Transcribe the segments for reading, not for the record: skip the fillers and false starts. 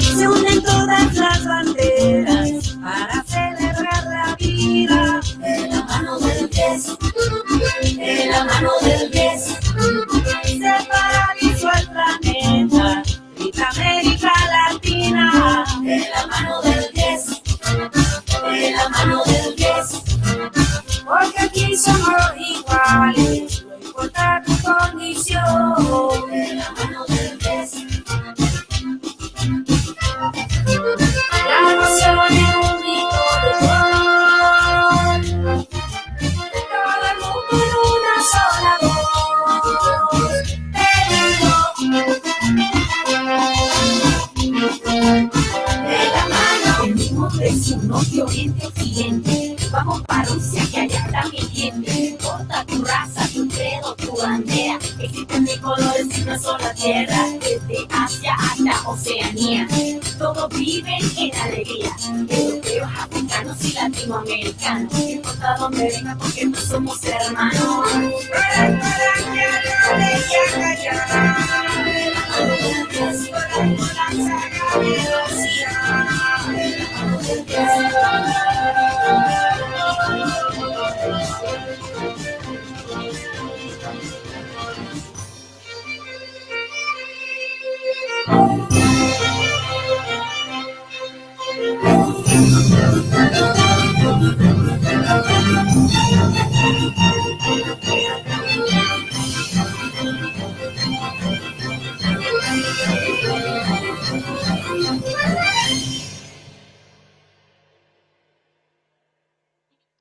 Se unen todas las banderas para celebrar la vida. De la mano del 10, de la mano del 10, se paralizó el planeta, grita América Latina. De la mano del 10, de la mano del 10, porque aquí somos iguales, no importa tu condición. De la mano del 10. La nación es un grito de gol, todo el mundo en una sola voz. De la mano, el mismo precio, de oriente a occidente. Vamos para Rusia, que allá también gente. No importa tu raza, tu credo, tu bandera. Existen de colores en una sola tierra. Desde Asia hasta Oceanía, todos viven en alegría. Europeos, africanos y latinoamericanos. No importa dónde venga, porque no somos hermanos.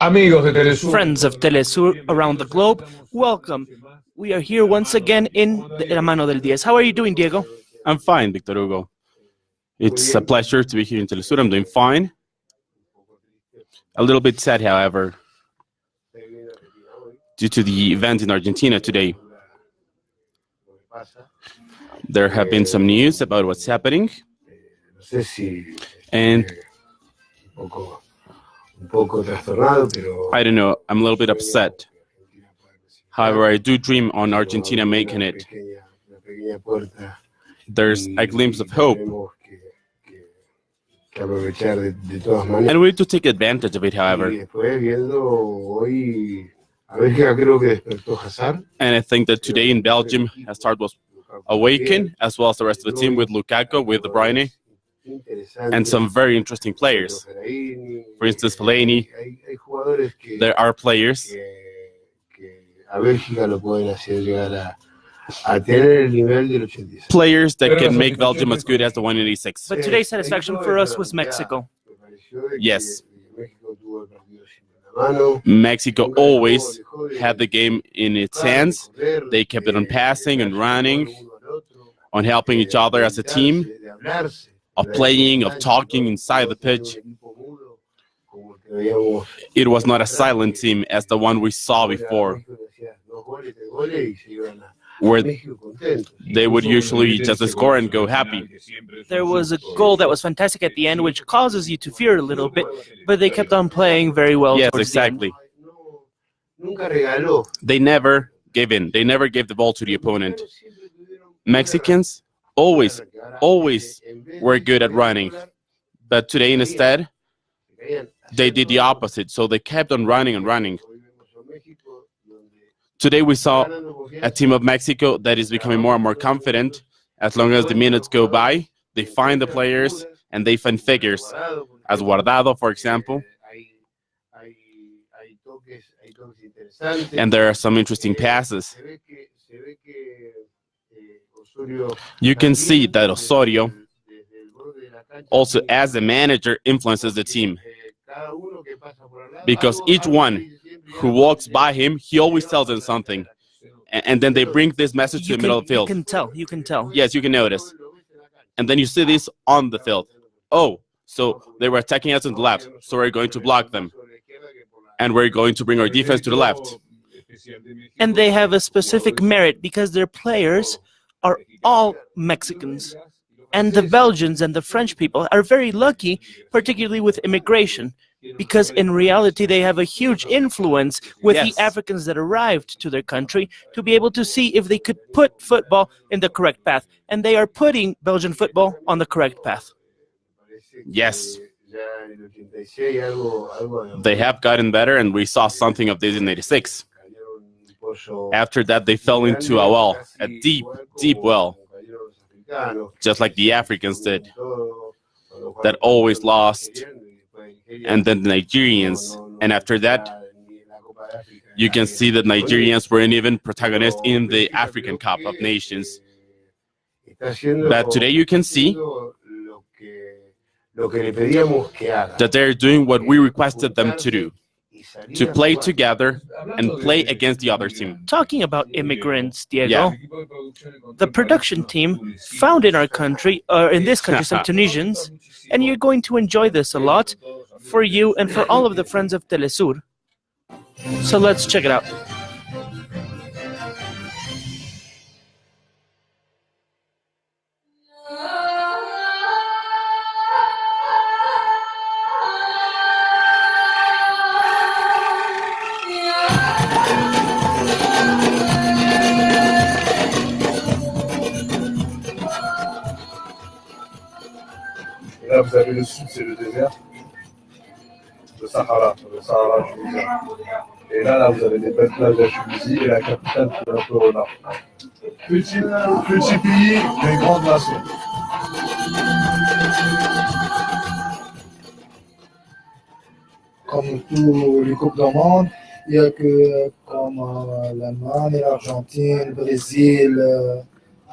Amigos de teleSUR. Friends of teleSUR around the globe, welcome. We are here once again in the Mano Del Diez. How are you doing, Diego? I'm fine, Victor Hugo. It's a pleasure to be here in teleSUR. I'm doing fine. A little bit sad, however, due to the event in Argentina today. There have been some news about what's happening, and I don't know, I'm a little bit upset. However, I do dream on Argentina making it. There's a glimpse of hope, and we need to take advantage of it, however. And I think that today in Belgium, Hazard was awakened, as well as the rest of the team, with Lukaku, with De Bruyne, and some very interesting players. For instance, Fellaini. There are players that can make Belgium as good as the 186. But today's satisfaction for us was Mexico. Yes. Mexico always had the game in its hands. They kept it on passing and running, on helping each other as a team, of playing, of talking inside the pitch. It was not a silent team as the one we saw before, where they would usually just score and go happy. There was a goal that was fantastic at the end, which causes you to fear a little bit, but they kept on playing very well. Yes, exactly. They never gave in. They never gave the ball to the opponent. Mexicans always were good at running, but today instead, they did the opposite, so they kept on running and running. Today we saw a team of Mexico that is becoming more and more confident. As long as the minutes go by, they find the players and they find figures, as Guardado, for example. And there are some interesting passes. You can see that Osorio, also as a manager, influences the team. Because each one who walks by him, he always tells them something. And then they bring this message to the middle of the field. You can tell. Yes, you can notice. And then you see this on the field. Oh, so they were attacking us on the left, so we're going to block them. And we're going to bring our defense to the left. And they have a specific merit because their players are all Mexicans. And the Belgians and the French people are very lucky, particularly with immigration, because in reality they have a huge influence with Yes. the Africans that arrived to their country to be able to see if they could put football in the correct path. And they are putting Belgian football on the correct path. Yes. They have gotten better, and we saw something of this in '86. After that, they fell into a well, a deep, deep well, just like the Africans did, that always lost, and then the Nigerians. And after that, you can see that Nigerians weren't even protagonists in the African Cup of Nations. But today you can see that they're doing what we requested them to do, to play together and play against the other team. Talking about immigrants, Diego, the production team found in our country, or in this country, some Tunisians, and you're going to enjoy this a lot for you and for all of the friends of teleSUR. So let's check it out. Là, vous avez le sud, c'est le désert, le Sahara tunisien. Et là, vous avez les belles plages de la Tunisie et la capitale qui est un peu au nord. Petit pays, mais grande nation. Comme tous les coupes du monde, il n'y a que comme l'Allemagne, l'Argentine, le Brésil,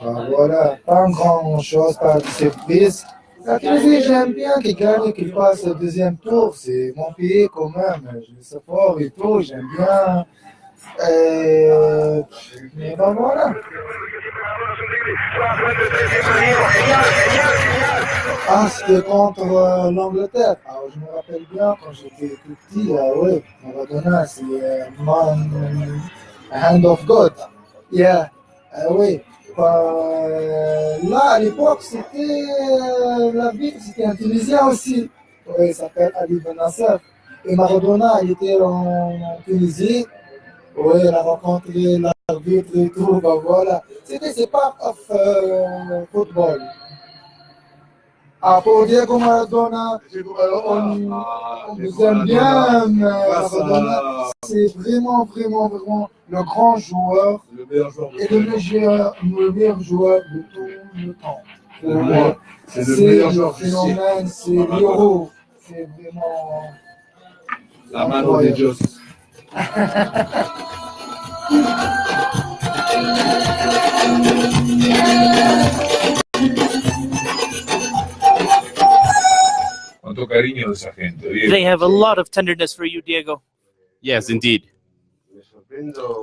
voilà, pas grand chose, pas de surprise. La Tunisie, j'aime bien qu'ils gagnent, qu'ils passent au deuxième tour. C'est mon pays quand même. Je le supporte et tout, j'aime bien. Mais ben voilà. Ah, c'était contre l'Angleterre. Ah, je me rappelle bien quand j'étais tout petit. Oui, Maradona, c'est hand of God. Yeah, oui. Là, à l'époque, c'était la ville, c'était un Tunisien aussi. Oui, il s'appelle Ali Ben Nasser. Et Maradona, il était en Tunisie. Oui, il a rencontré l'arbitre et tout. Ben voilà. C'est part of football. Ah, pour Diego Maradona, on vous aime bien, Maradona. C'est vraiment, vraiment, vraiment le grand joueur et le meilleur joueur de tout le temps. Pour moi, c'est le phénomène, c'est l'euro. C'est vraiment La Mano Del Diez. Cuánto cariño de esa gente. Diego. They have a lot of tenderness for you, Diego. Yes, indeed.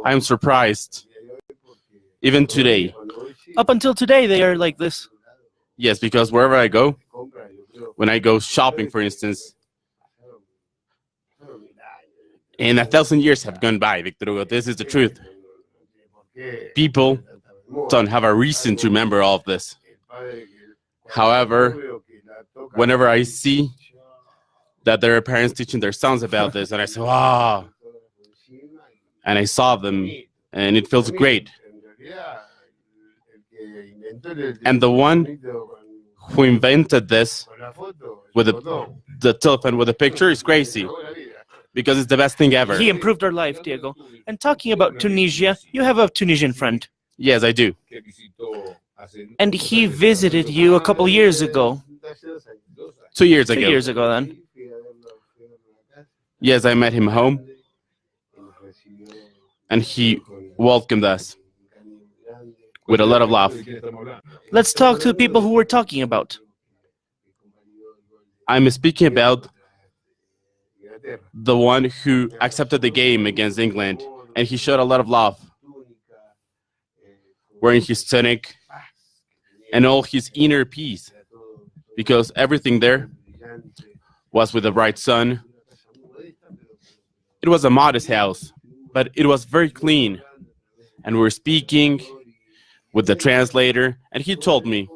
I am surprised, even today. Up until today, they are like this. Yes, because wherever I go, when I go shopping, for instance, and 1,000 years have gone by, Victor Hugo, this is the truth. People don't have a reason to remember all of this. However, whenever I see that there are parents teaching their sons about this, and I say, wow, and I saw them, and it feels great. And the one who invented this with the telephone with a picture is crazy, because it's the best thing ever. He improved our life, Diego. And talking about Tunisia, you have a Tunisian friend. Yes, I do. And he visited you a couple years ago. 2 years 2 ago. years ago, then. Yes, I met him home, and he welcomed us with a lot of love. Let's talk to the people who we're talking about. I'm speaking about the one who accepted the game against England, and he showed a lot of love, wearing his tunic and all his inner peace, because everything there was with the right sun. It was a modest house, but it was very clean, and we were speaking with the translator, and he told me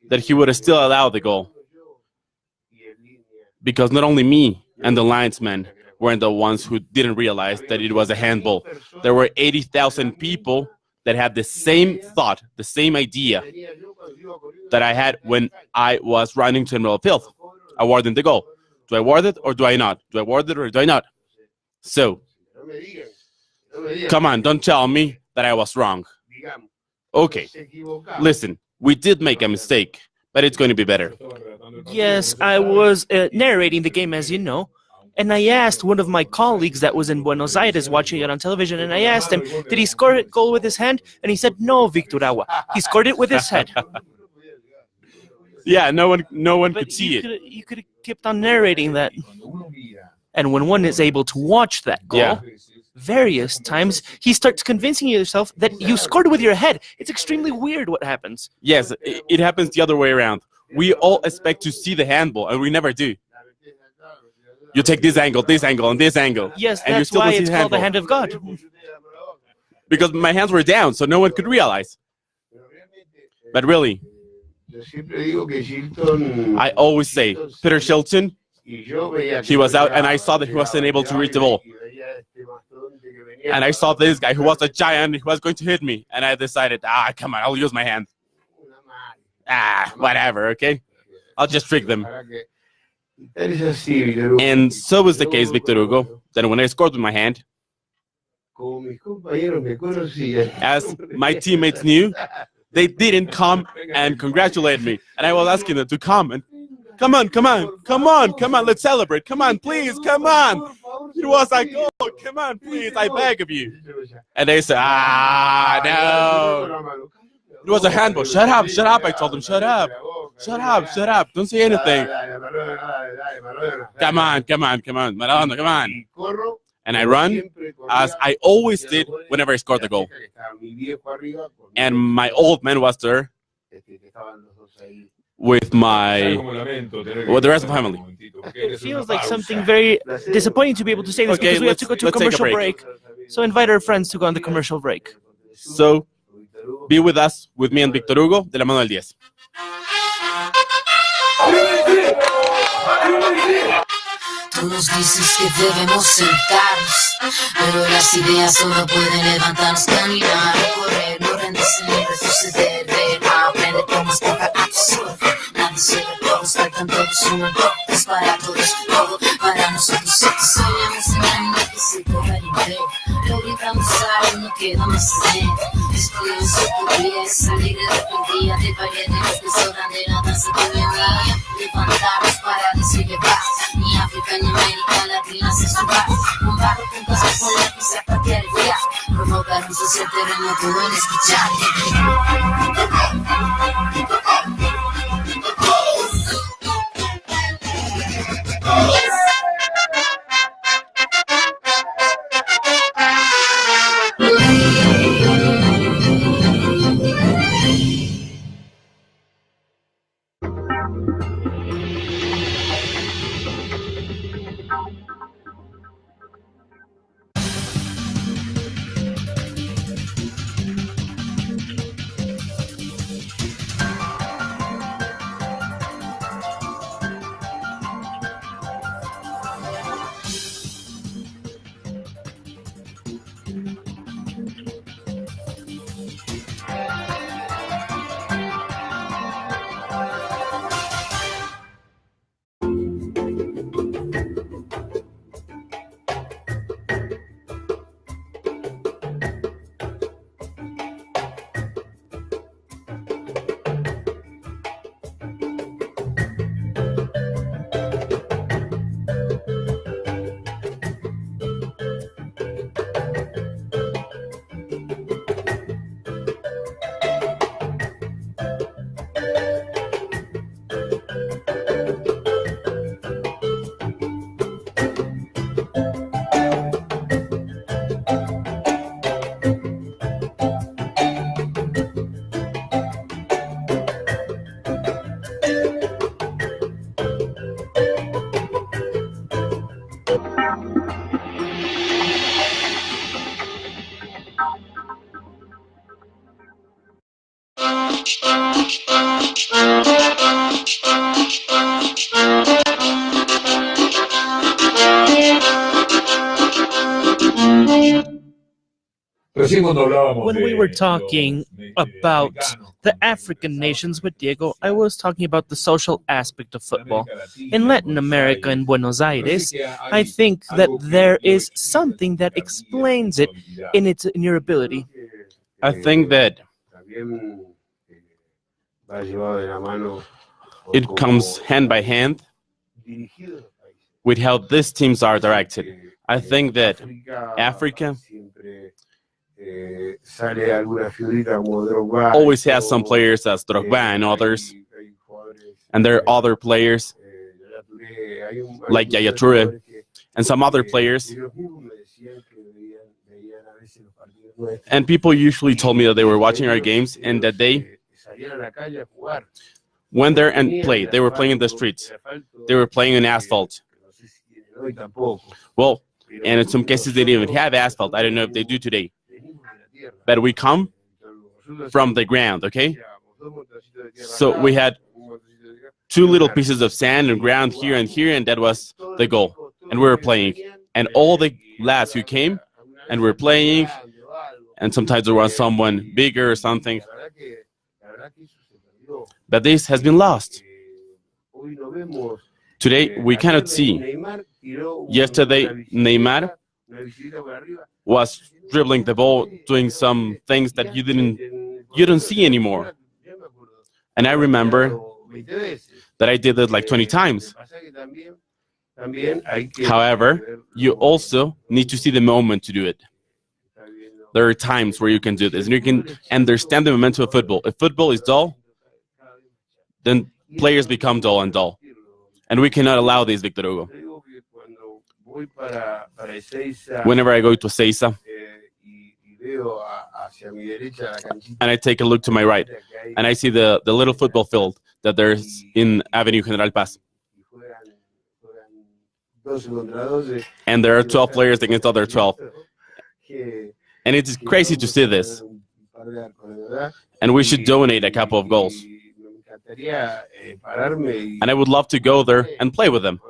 that he would still allow the goal, because not only me, and the linesmen weren't the ones who didn't realize that it was a handball. There were 80,000 people that had the same thought, the same idea that I had when I was running to the middle of the field, awarding the goal. Do I award it or do I not? Do I award it or do I not? So, come on, don't tell me that I was wrong. Okay, listen, we did make a mistake, but it's going to be better. Yes, I was narrating the game, as you know, and I asked one of my colleagues that was in Buenos Aires watching it on television, and I asked him, did he score a goal with his hand? And he said, no, Victor Agua. He scored it with his head. Yeah, no one could see it. You could have kept on narrating that. And when one is able to watch that goal various times, he starts convincing yourself that you scored with your head. It's extremely weird what happens. Yes, it happens the other way around. We all expect to see the handball, and we never do. You take this angle, and this angle. Yes, and that's why it's called the hand of God. Because my hands were down, so no one could realize. But really, I always say, Peter Shilton, he was out, and I saw that he wasn't able to reach the ball. And I saw this guy who was a giant, who was going to hit me. And I decided, come on, I'll use my hand. Whatever, okay? I'll just trick them. And so was the case, Victor Hugo, that when I scored with my hand, as my teammates knew, they didn't come and congratulate me. And I was asking them to come and come on, let's celebrate. Come on, please, come on. It was a goal. Come on, please, I beg of you. And they said, no. It was a handball. Shut up. I told them, shut up. Don't say anything. Come on. Maradona, come on. And I run, as I always did whenever I scored the goal. And my old man was there with the rest of the family. It feels like something very disappointing to be able to say this because we have to go to a commercial break. So invite our friends to go on the commercial break. So be with us, with me and Victor Hugo, de la Mano del Diez. Tú nos dices que debemos sentarnos, pero las ideas solo pueden levantarnos, caminar, correr, no rendirse ni retroceder, ver, aprender cómo escoger absorber. Nadie se ve, todos faltan, todos suman, todos para todos, todo para nosotros. Soñamos en algo que se coja el imperio, lo gritamos algo, no queda más dentro. Estoy en su podría, es alegre de día, de valientes que sobran de la danza que vendrá. Levantarnos para decirle paz, ni África ni América Latina se suba. Un barro con cosas con la pizza para que alegría, provocar un social terremoto en escuchar. When we were talking about the African nations with Diego, I was talking about the social aspect of football. In Latin America, in Buenos Aires, I think that there is something that explains it in your ability. I think that it comes hand by hand with how these teams are directed. I think that Africa always has some players as Drogba and others, and there are other players like Yaya Toure and some other players. And people usually told me that they were watching our games and that they went there and played. They were playing in the streets. They were playing on asphalt. Well, and in some cases they didn't even have asphalt. I don't know if they do today. But we come from the ground, okay? So we had 2 little pieces of sand and ground here, and that was the goal. And we were playing. And all the lads who came and were playing, and sometimes there was someone bigger or something. But this has been lost. Today, we cannot see. Yesterday, Neymar was dribbling the ball, doing some things that you don't see anymore. And I remember that I did it like 20 times. However, you also need to see the moment to do it. There are times where you can do this, and you can understand the momentum of football. If football is dull, then players become dull and dull. And we cannot allow this, Victor Hugo. Whenever I go to Seiza, and I take a look to my right, and I see the little football field that there's in Avenue General Paz. And there are 12 players against other 12. And it's crazy to see this. And we should donate a couple of goals. And I would love to go there and play with them.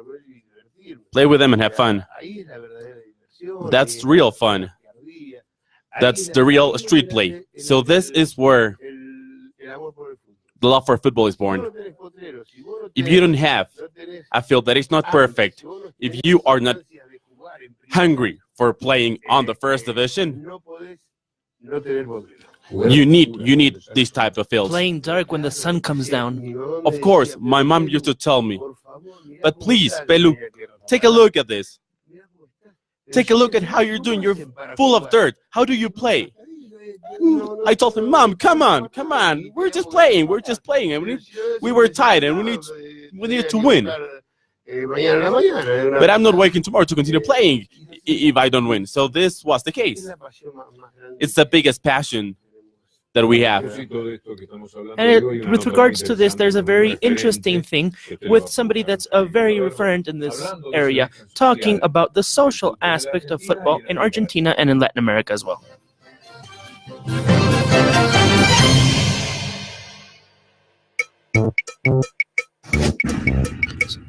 Play with them and have fun. That's real fun. That's the real street play. So this is where the love for football is born. If you don't have a field that is not perfect, if you are not hungry for playing on the first division, you need this type of field. Playing dark when the sun comes down. Of course, my mom used to tell me, but please, Pelu, take a look at this. Take a look at how you're doing. You're full of dirt. How do you play? I told him, Mom, come on. We're just playing. And we were tired, and we need to win. But I'm not waking tomorrow to continue playing if I don't win. So this was the case. It's the biggest passion that we have. And with regards to this, there's a very interesting thing with somebody that's a very referent in this area, talking about the social aspect of football in Argentina and in Latin America as well.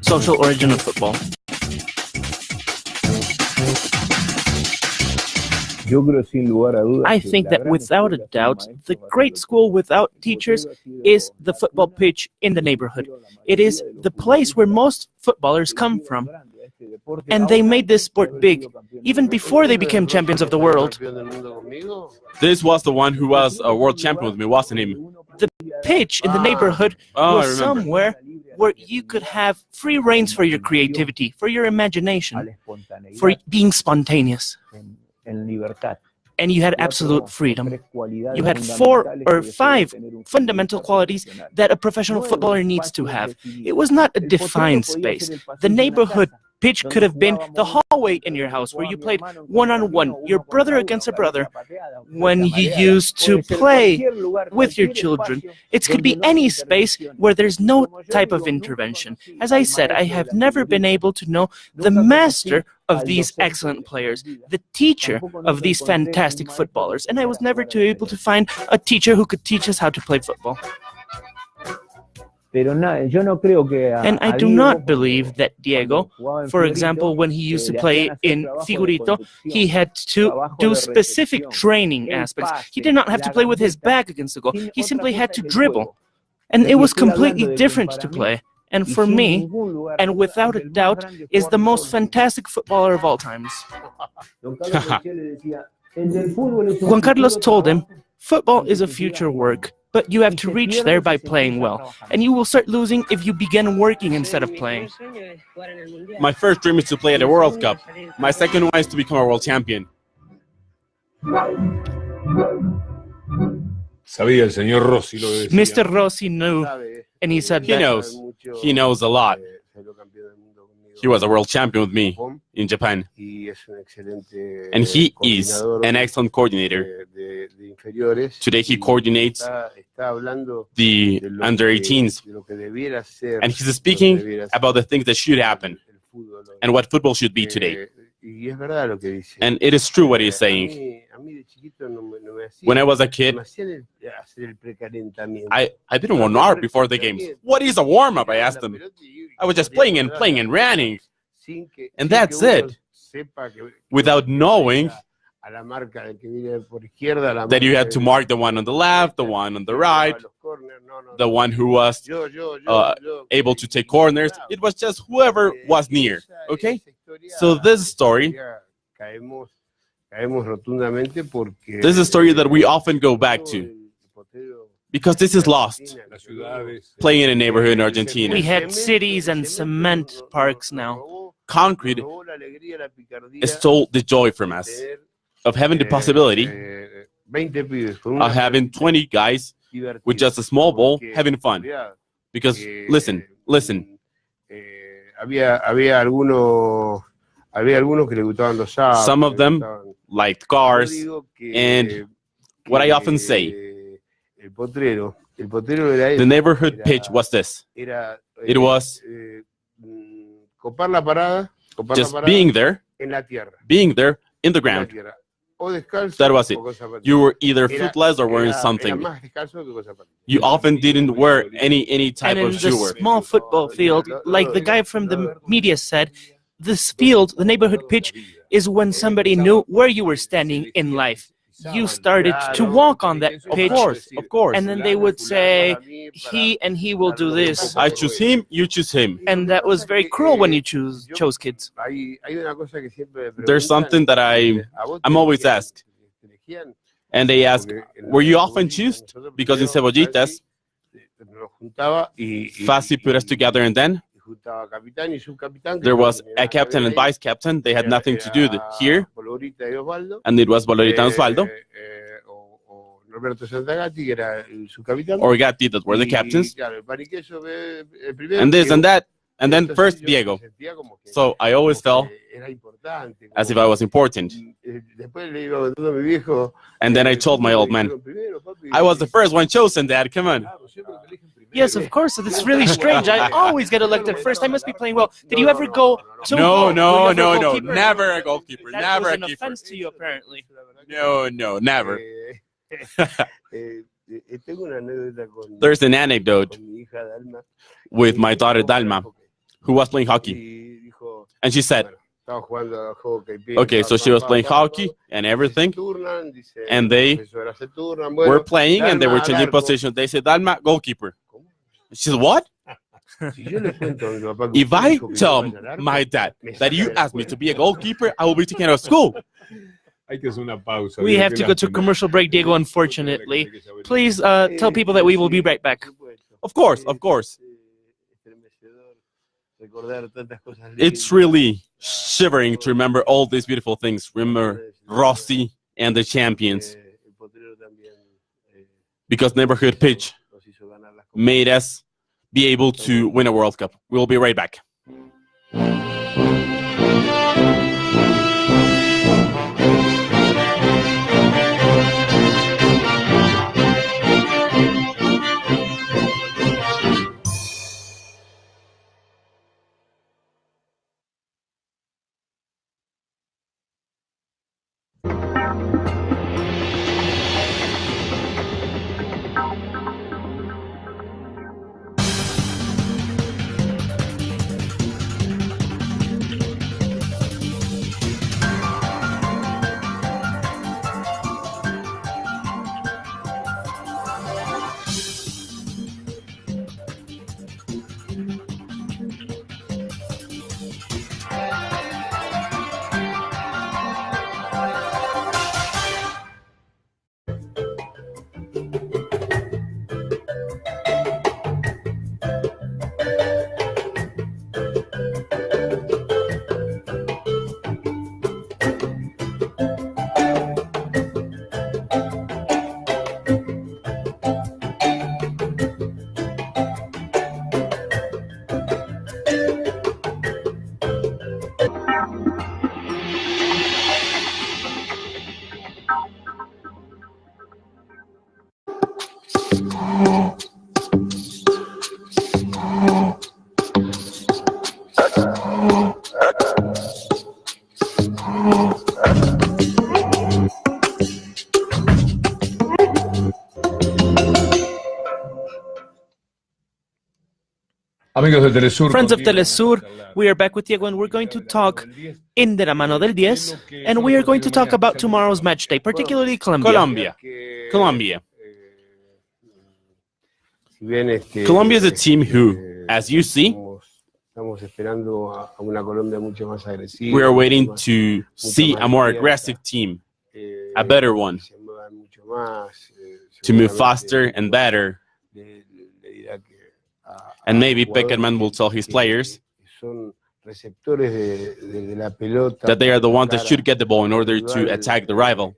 Social origin of football. I think that without a doubt, the great school without teachers is the football pitch in the neighborhood. It is the place where most footballers come from. And they made this sport big, even before they became champions of the world. This was the one who was a world champion with me, wasn't him? The pitch in the neighborhood was somewhere where you could have free reins for your creativity, for your imagination, for being spontaneous. And you had absolute freedom. You had 4 or 5 fundamental qualities that a professional footballer needs to have. It was not a defined space. The neighborhood pitch could have been the hallway in your house where you played one-on-one, your brother against a brother, when you used to play with your children. It could be any space where there's no type of intervention. As I said, I have never been able to know the master of these excellent players, the teacher of these fantastic footballers, and I was never able to find a teacher who could teach us how to play football. And I do not believe that Diego, for example, when he used to play in Figurito, he had to do specific training aspects. He did not have to play with his back against the goal. He simply had to dribble. And it was completely different to play. And for me, and without a doubt, is the most fantastic footballer of all times. Juan Carlos told him, football is a future work, but you have to reach there by playing well. And you will start losing if you begin working instead of playing. My first dream is to play at a World Cup. My second one is to become a world champion. Sabía el señor Rossi lo que decía. Mr. Rossi knew, and he said He knows. He knows a lot. He was a world champion with me in Japan. And he is an excellent coordinator. Today he coordinates the under-18s. And he's speaking about the things that should happen and what football should be today. And it is true what he's saying. When I was a kid, I didn't warm up before the games. What is a warm-up? I asked them. I was just playing and running. And that's it. Without knowing that you had to mark the one on the left, the one on the right, the one who was able to take corners. It was just whoever was near. Okay? So this story, this is a story that we often go back to because this is lost. Playing in a neighborhood in Argentina. we had cities and cement parks now. Concrete stole the joy from us of having the possibility of having 20 guys with just a small ball having fun. Because listen, some of them liked cars, and what I often say, the neighborhood pitch was this. It was just being there in the ground. That was it. You were either footless or wearing something. You often didn't wear any type of shoe. And in the small football field, like the guy from the media said, this field, the neighborhood pitch, is when somebody knew where you were standing in life. You started to walk on that pitch, Of course. and then they would say, he will do this. I choose him, you choose him. And that was very cruel when you chose kids. There's something that I'm always asked. And they ask, were you often chosen? Because in Cebollitas, Fasi put us together, and then there was a captain and vice captain. They had nothing to do here. And it was Bolorita and Osvaldo or Gatti that were the captains. And this and that. And then first Diego. So I always felt as if I was important. And then I told my old man, I was the first one chosen, Dad. Come on. Yes, of course. It's really strange. I always get elected first. I must be playing well. Did you ever go to No. Never a goalkeeper. That Never was a an keeper. offense to you, apparently. No, never. There's an anecdote with my daughter Dalma, who was playing hockey. And she said, okay, so she was playing hockey and everything, and they were playing and they were changing positions. They said, Dalma, goalkeeper. She said, what? If I tell my dad that you asked me to be a goalkeeper, I will be taken out of school. We have to go to a commercial break, Diego, unfortunately. Please tell people that we will be right back. Of course. It's really shivering to remember all these beautiful things. Remember Rossi and the champions. Because neighborhood pitch made us be able to win a World Cup. We'll be right back. Friends of teleSUR, we are back with Diego and we're going to talk in the Mano Del Diez, and we are going to talk about tomorrow's match day, particularly Colombia. Colombia is a team who, as you see, we are waiting to see a more aggressive team, a better one, to move faster and better. And maybe Peckerman will tell his players that they are the ones that should get the ball in order to attack the rival.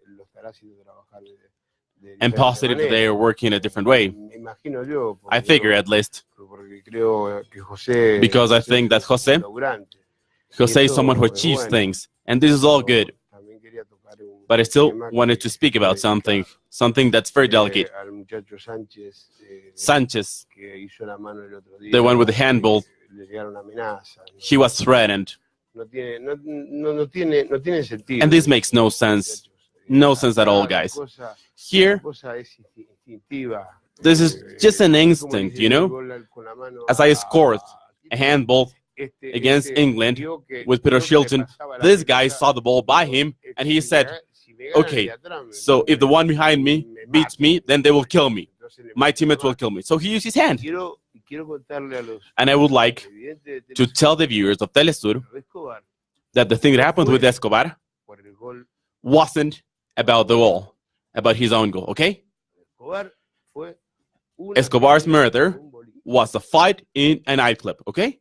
And positive that they are working a different way. I figure, at least. Because I think that Jose is someone who achieves things. And this is all good. But I still wanted to speak about something that's very delicate. Sanchez, the one with the handball, he was threatened. And this makes no sense. No sense at all, guys. Here, this is just an instinct, you know? As I scored a handball against England with Peter Shilton, this guy saw the ball by him and he said, okay, so if the one behind me beats me, then they will kill me. My teammates will kill me. So he used his hand. And I would like to tell the viewers of teleSUR that the thing that happened with Escobar wasn't about the goal, about his own goal, okay? Escobar's murder was a fight in a nightclub, okay?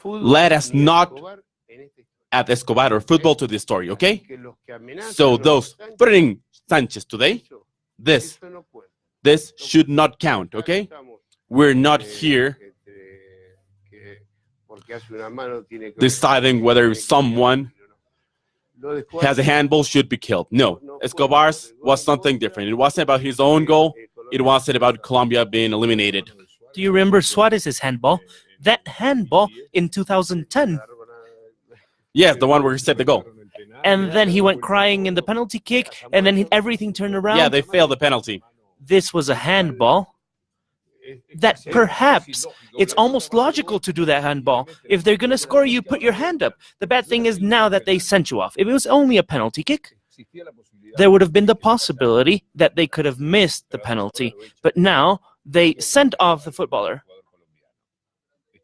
Let us not add Escobar or football to this story, okay? So those threatening Sanchez today, this should not count, okay? We're not here deciding whether someone has a handball should be killed. No, Escobar's was something different. It wasn't about his own goal. It wasn't about Colombia being eliminated. Do you remember Suarez's handball? That handball in 2010. Yes, the one where he set the goal. And then he went crying in the penalty kick, and then everything turned around. Yeah, they failed the penalty. This was a handball. That perhaps it's almost logical to do that handball. If they're going to score, you put your hand up. The bad thing is now that they sent you off. If it was only a penalty kick, there would have been the possibility that they could have missed the penalty. But now they sent off the footballer.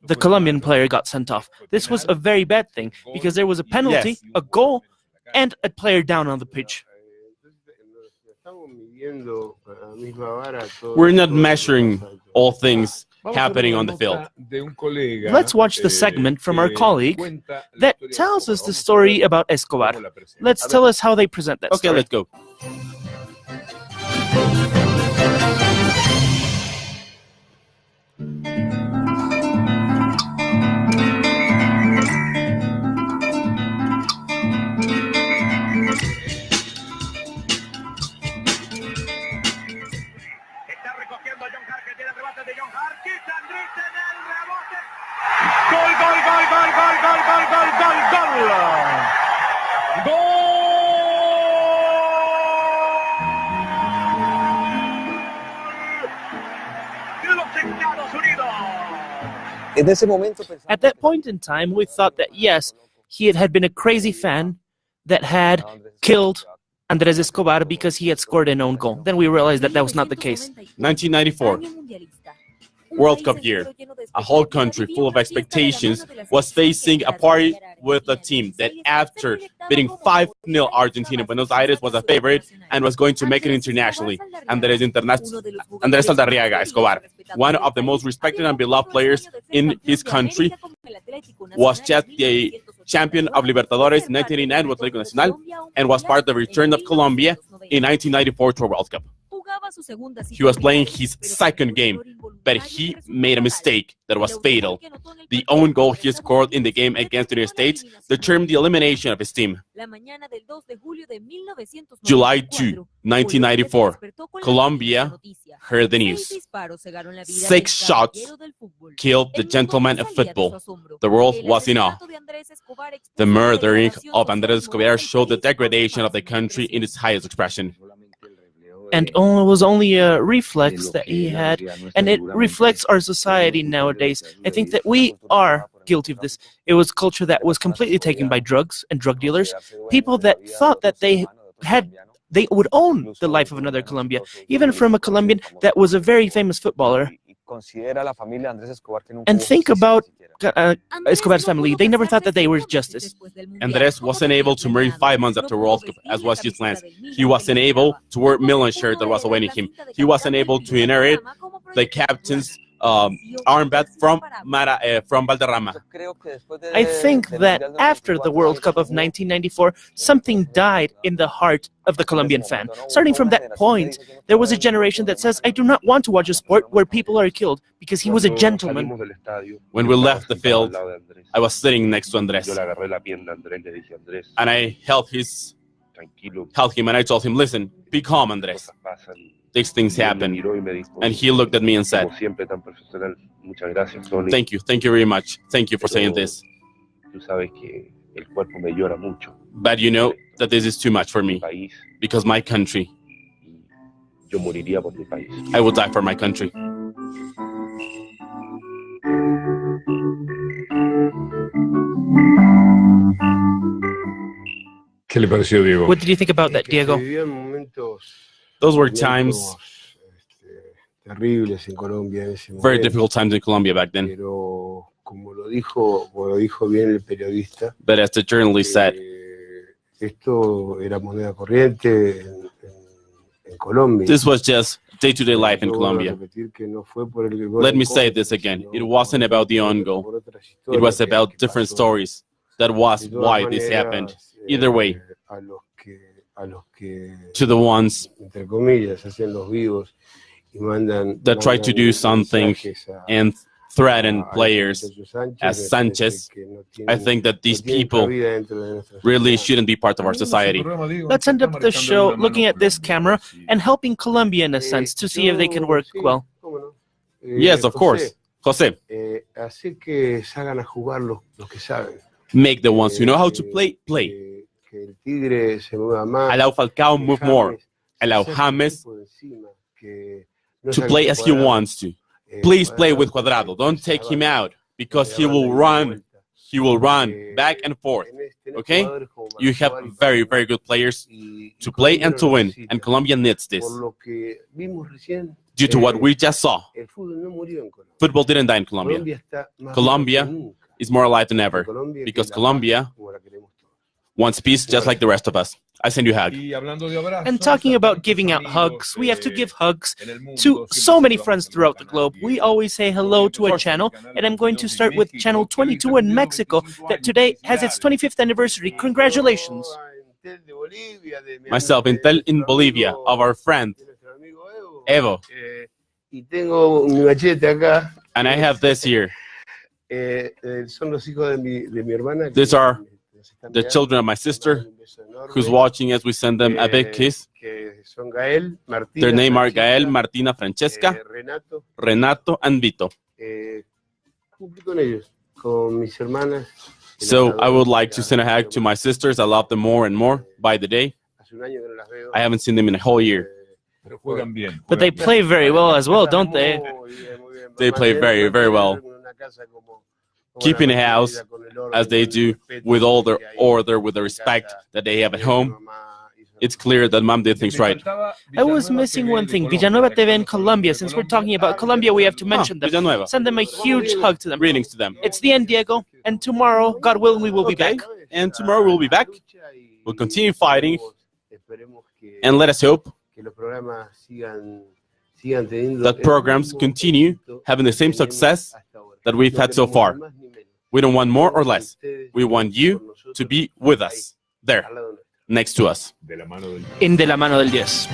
The Colombian player got sent off. This was a very bad thing because there was a penalty, a goal, and a player down on the pitch. We're not measuring all things happening on the field. Let's watch the segment from our colleague that tells us the story about Escobar. Let's tell us how they present that story. Okay, let's go. At that point in time, we thought that, yes, he had been a crazy fan that had killed Andrés Escobar because he had scored an own goal. Then we realized that that was not the case. 1994, World Cup year. A whole country full of expectations was facing a party with a team that after beating 5-0 Argentina, Buenos Aires was a favorite and was going to make it internationally. Andrés Saldarriaga Escobar, one of the most respected and beloved players in his country, was just the champion of Libertadores in 1989 with Atlético Nacional and was part of the return of Colombia in 1994 to a World Cup. He was playing his second game, but he made a mistake that was fatal. The own goal he scored in the game against the United States determined the elimination of his team. July 2, 1994, Colombia heard the news. 6 shots killed the gentleman of football. The world was in awe. The murdering of Andrés Escobar showed the degradation of the country in its highest expression. And it was only a reflex that he had, and it reflects our society nowadays. I think that we are guilty of this. It was culture that was completely taken by drugs and drug dealers, people that thought that they would own the life of another Colombia, even from a Colombian that was a very famous footballer. And think about Escobar's family. They never thought that they were justice. Andrés wasn't able to marry 5 months after World Cup, as was his plans. He wasn't able to wear Milan shirt that was awaiting him. He wasn't able to inherit the captain's armband from Valderrama. I think that after the World Cup of 1994, something died in the heart of the Colombian fan. Starting from that point, there was a generation that says, I do not want to watch a sport where people are killed, because he was a gentleman. When we left the field, I was sitting next to Andrés, and I held him and I told him, listen, be calm, Andrés. These things happen. And he looked at me and said, thank you very much. Thank you for saying this. But you know that this is too much for me, because my country, I would die for my country. ¿Qué le pareció, Diego? What did you think about that, Diego? Those were times, very difficult times in Colombia back then. But as the journalist said, this was just day-to-day life in Colombia. Let me say this again. It wasn't about the own goal. It was about different stories. That was why this happened. Either way, to the ones that try to do something and threaten players as Sanchez, I think that these people really shouldn't be part of our society. Let's end up the show looking at this camera and helping Colombia in a sense to see if they can work well. Yes, of course. Jose, make the ones who know how to play. Allow Falcao move more. Allow James to play as he wants to. Please play with Cuadrado. Don't take him out, because he will run. He will run back and forth. Okay? You have very, very good players to play and to win, and Colombia needs this. Due to what we just saw, football didn't die in Colombia. Colombia is more alive than ever, because Colombia wants peace just like the rest of us. I send you a hug. And talking about giving out hugs, we have to give hugs to so many friends throughout the globe. We always say hello to a channel, and I'm going to start with channel 22 in Mexico that today has its 25th anniversary. Congratulations. Myself in Bolivia, of our friend Evo. And I have this here. These are the children of my sister, who's watching as we send them a big kiss. Their names are Gael, Martina, Francesca, Renato, and Vito. So I would like to send a hug to my sisters. I love them more and more by the day. I haven't seen them in a whole year. But they play very well as well, don't they? They play very, very well. Keeping a house as they do, with all their order, with the respect that they have at home. It's clear that Mom did things right. I was missing one thing. Villanueva TV in Colombia. Since we're talking about Colombia, we have to mention them. Villanueva. Send them a huge hug to them. Greetings to them. It's the end, Diego. And tomorrow, God willing, we will be back. And tomorrow we'll be back. We'll continue fighting. And let us hope that programs continue having the same success that we've had so far. We don't want more or less. We want you to be with us, there, next to us. In De la Mano del Diez.